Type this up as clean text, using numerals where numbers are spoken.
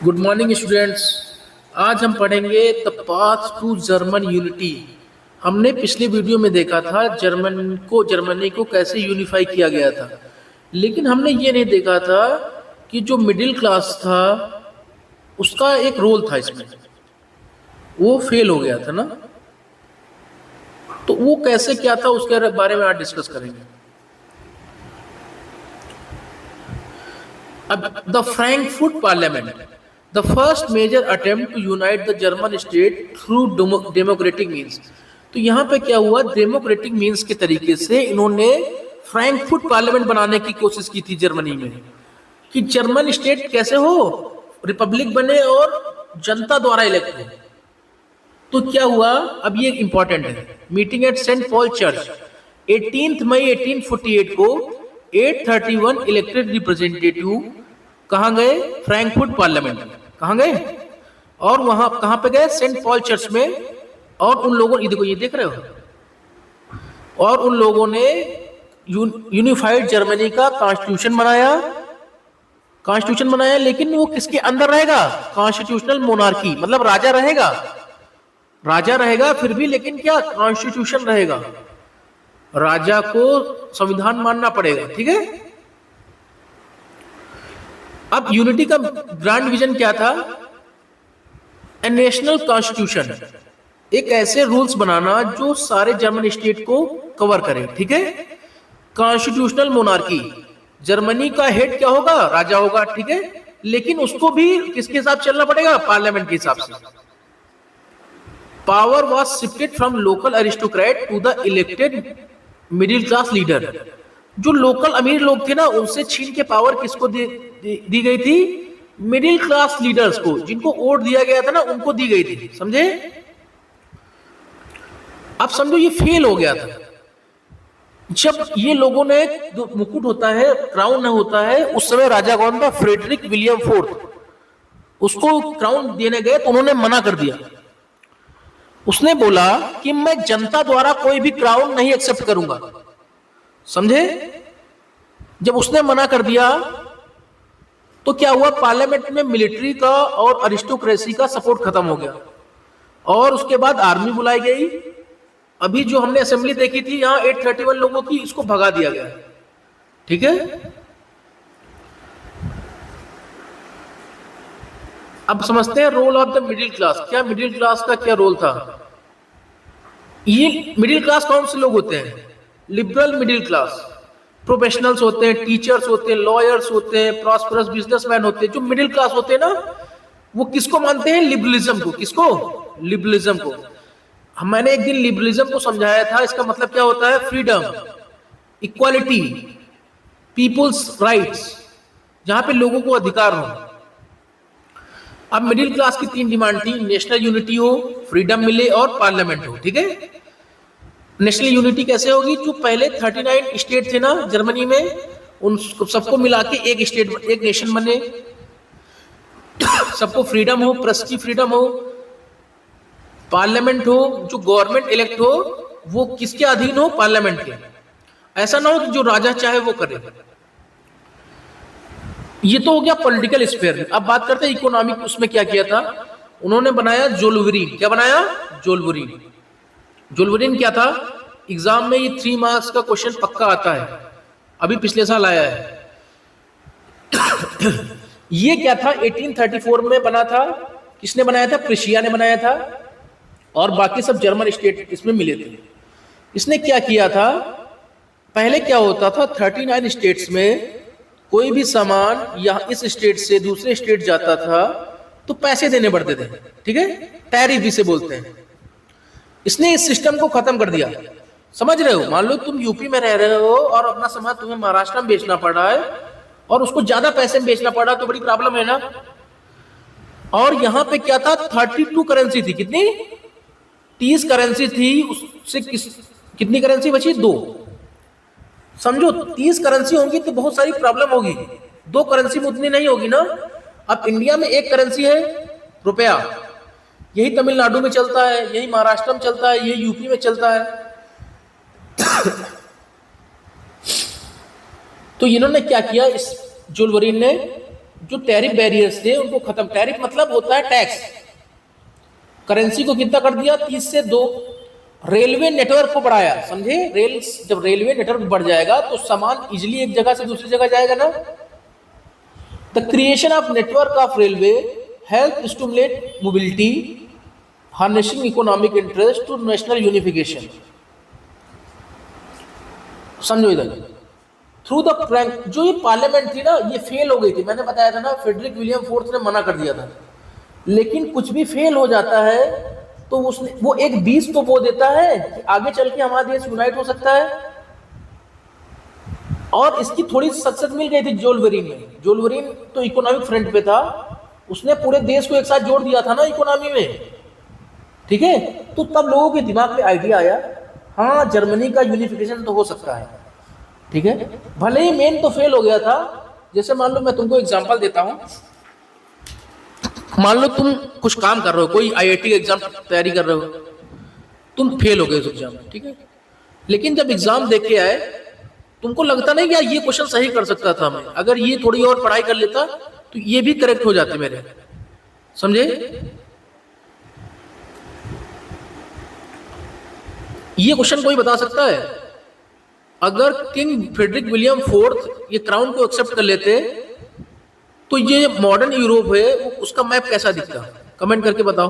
Good morning students. आज हम पढ़ेंगे the path to German unity. हमने पिछले वीडियो में देखा था जर्मनी को कैसे यूनिफाई किया गया था, लेकिन हमने ये नहीं देखा था कि जो मिडिल क्लास था उसका एक रोल था इसमें, वो फेल हो गया था ना। तो वो कैसे क्या था उसके बारे में आज डिस्कस करेंगे। अब the Frankfurt parliament, the first major attempt to unite the German state through democratic means. तो यहाँ पे क्या हुआ, डेमोक्रेटिक मीन्स के तरीके से इन्होंने फ्रैंकफर्ट पार्लियामेंट बनाने की कोशिश की थी जर्मनी में, कि जर्मन स्टेट कैसे हो, रिपब्लिक बने और जनता द्वारा इलेक्ट हो। तो क्या हुआ, अब ये इंपॉर्टेंट है। Meeting at Saint Paul church 18 मई 1848 को 831 इलेक्टेड रिप्रेजेंटेटिव कहाँ गए, फ्रैंकफर्ट पार्लियामेंट कहाँ गए, और वहां कहां पे गए, सेंट पॉल चर्च में। और उन लोगों, देखो ये देख रहे हो, और उन लोगों ने यूनिफाइड जर्मनी का कॉन्स्टिट्यूशन बनाया। लेकिन वो किसके अंदर रहेगा, कॉन्स्टिट्यूशनल मोनार्की, मतलब राजा रहेगा फिर भी, लेकिन क्या कॉन्स्टिट्यूशन रहेगा, राजा को संविधान मानना पड़ेगा, ठीक है। अब यूनिटी का ग्रांड विजन क्या था, ए नेशनल कॉन्स्टिट्यूशन, एक ऐसे रूल्स बनाना जो सारे जर्मन स्टेट को कवर करे, ठीक है। कॉन्स्टिट्यूशनल मोनार्की, जर्मनी का हेड क्या होगा, राजा होगा, ठीक है, लेकिन उसको भी किसके हिसाब चलना पड़ेगा, पार्लियामेंट के हिसाब से। Power was shifted from local aristocrat to the elected middle class leader. जो लोकल अमीर लोग थे ना, उनसे छीन के पावर किसको दी गई थी, मिडिल क्लास लीडर्स को, जिनको वोट दिया गया था ना, उनको दी गई थी, समझे। अब समझो ये फेल हो गया था। जब ये लोगों ने, जो मुकुट होता है, क्राउन होता है, उस समय राजा कौन था, फ्रेडरिक विलियम फोर्थ, उसको क्राउन देने गए तो उन्होंने मना कर दिया। उसने बोला कि मैं जनता द्वारा कोई भी क्राउन नहीं एक्सेप्ट करूंगा, समझे। जब उसने मना कर दिया तो क्या हुआ, पार्लियामेंट में मिलिट्री का और अरिस्टोक्रेसी का सपोर्ट खत्म हो गया, और उसके बाद आर्मी बुलाई गई। अभी जो हमने असेंबली देखी थी यहां 831 लोगों की, इसको भगा दिया गया, ठीक है। अब समझते हैं role of the middle class. क्या मिडिल क्लास का क्या रोल था। ये मिडिल क्लास कौन से लोग होते हैं, लिबरल मिडिल क्लास, प्रोफेशनल्स होते हैं, टीचर्स होते हैं, लॉयर्स होते हैं, प्रॉस्परस बिजनेसमैन होते हैं। जो मिडिल क्लास होते हैं ना, वो किसको मानते हैं, लिबरलिज्म को। किसको, लिबरलिज्म को। मैंने एक दिन लिबरलिज्म को समझाया था, इसका मतलब क्या होता है, फ्रीडम, इक्वालिटी, पीपुल्स राइट्स, जहां पे लोगों को अधिकार हो। अब मिडिल क्लास की 3 डिमांड थी, नेशनल यूनिटी हो, फ्रीडम मिले और पार्लियामेंट हो, ठीक है। नेशनल यूनिटी कैसे होगी, जो पहले 39 स्टेट थे ना जर्मनी में, उन सबको मिला के एक स्टेट, एक नेशन बने। सबको फ्रीडम हो, प्रेस की फ्रीडम हो, पार्लियामेंट हो, जो गवर्नमेंट इलेक्ट हो वो किसके अधीन हो, पार्लियामेंट के। ऐसा ना हो कि जो राजा चाहे वो करे। ये तो हो गया पॉलिटिकल स्फीयर। अब बात करते हैं इकोनॉमिक, उसमें क्या किया था उन्होंने, बनाया जोल्वरीन। क्या बनाया, जोल्वरीन। जोल्वरीन क्या था, एग्जाम में ये 3 मार्क्स का क्वेश्चन पक्का आता है, अभी पिछले साल आया है। ये क्या था, 1834 में बना था। किसने बनाया था, प्रुशिया ने बनाया था, और बाकी सब जर्मन स्टेट इसमें मिले थे। इसने क्या किया था, पहले क्या होता था, 39 स्टेट्स में कोई भी सामान यहाँ इस स्टेट से दूसरे स्टेट जाता था तो पैसे देने पड़ते थे, ठीक है, टैरिफ जिसे बोलते हैं। इसने इस सिस्टम को खत्म कर दिया, समझ रहे हो। मान लो तुम यूपी में रह रहे हो और अपना सामान तुम्हें महाराष्ट्र में बेचना पड़ रहा है, और उसको ज्यादा पैसे में बेचना पड़ रहा, तो बड़ी प्रॉब्लम है ना। और यहाँ पे क्या था, 32 करेंसी थी, कितनी, 30 करेंसी थी, उससे कितनी करेंसी बची, 2। समझो 30 करेंसी होंगी तो बहुत सारी प्रॉब्लम होगी, 2 करेंसी में उतनी नहीं होगी ना। अब इंडिया में एक करेंसी है रुपया, यही तमिलनाडु में चलता है, यही महाराष्ट्र में चलता है, यही यूपी में चलता है। तो इन्होंने क्या किया, इस जोल्वरीन ने जो टैरिफ बैरियर्स थे उनको खत्म, टैरिफ मतलब होता है टैक्स, करेंसी को कितना कर दिया 30 से 2, रेलवे नेटवर्क को बढ़ाया, समझे, जब रेलवे नेटवर्क बढ़ जाएगा तो सामान इजिली एक जगह से दूसरी जगह जाएगा ना। The creation of network of railway help stimulate mobility harnessing economic interest to national unification. समझो इधर, थ्रू द प्रैंक, जो ये पार्लियामेंट थी ना ये फेल हो गई थी, मैंने बताया था ना, फ्रेडरिक विलियम फोर्थ ने मना कर दिया था। लेकिन कुछ भी फेल हो जाता है तो उसने वो एक बीज तो बो देता है कि आगे चल के हमारा देश यूनाइट हो सकता है। और इसकी थोड़ी सक्सेस मिल गई थी जोल्वरीन में। जोल्वरीन तो इकोनॉमिक फ्रंट पे था, उसने पूरे देश को एक साथ जोड़ दिया था ना इकोनॉमी में, ठीक है। तो तब लोगों के दिमाग में आइडिया आया, हाँ जर्मनी का यूनिफिकेशन तो हो सकता है, ठीक है, भले ही मेन तो फेल हो गया था। जैसे मान लो मैं तुमको एग्जांपल देता हूं, मान लो तुम कुछ काम कर रहे हो, कोई आईआईटी एग्जाम तैयारी कर रहे हो, तुम फेल हो गए उस एग्जाम में, ठीक है, लेकिन जब एग्जाम देख के आए तुमको लगता नहीं कि यार ये क्वेश्चन सही कर सकता था मैं, अगर ये थोड़ी और पढ़ाई कर लेता तो ये भी करेक्ट हो जाते मेरे, समझे। ये क्वेश्चन कोई बता सकता है, अगर किंग फ्रेडरिक विलियम फोर्थ ये क्राउन को एक्सेप्ट कर लेते तो ये मॉडर्न यूरोप है उसका मैप कैसा दिखता, कमेंट करके बताओ।